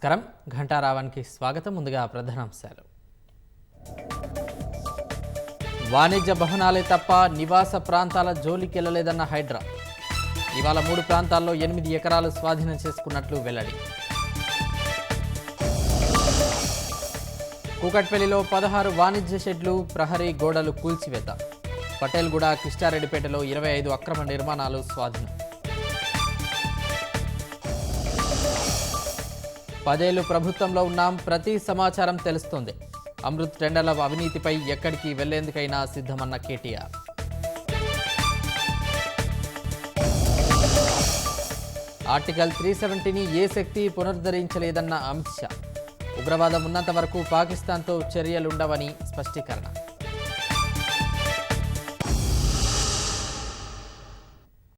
నమస్కారం. ఘంటారావానికి స్వాగతం. ముందుగా ప్రధానాంశాలు. వాణిజ్య భవనాలే తప్ప నివాస ప్రాంతాల జోలికెళ్లలేదన్న హైడ్రా. ఇవాళ 3 ప్రాంతాల్లో 8 ఎకరాలు స్వాధీనం చేసుకున్నట్లు వెల్లడి. కూకట్పల్లిలో 16 వాణిజ్య షెడ్లు, ప్రహరీ గోడలు కూల్చివేత. పటేల్గూడ, కిష్టారెడ్డిపేటలో 25 అక్రమ నిర్మాణాలు స్వాధీనం. 10 ఏళ్లు ప్రభుత్వంలో ఉన్నాం, ప్రతి సమాచారం తెలుస్తోంది. అమృత్ టెండర్ల అవినీతిపై ఎక్కడికి వెళ్లేందుకైనా సిద్ధమన్న కేటీఆర్. ఆర్టికల్ 370ని ఏ శక్తి పునరుద్ధరించలేదన్న అమిత్ షా. ఉగ్రవాదం ఉన్నంత వరకు పాకిస్తాన్తో చర్యలుండవని స్పష్టీకరణ.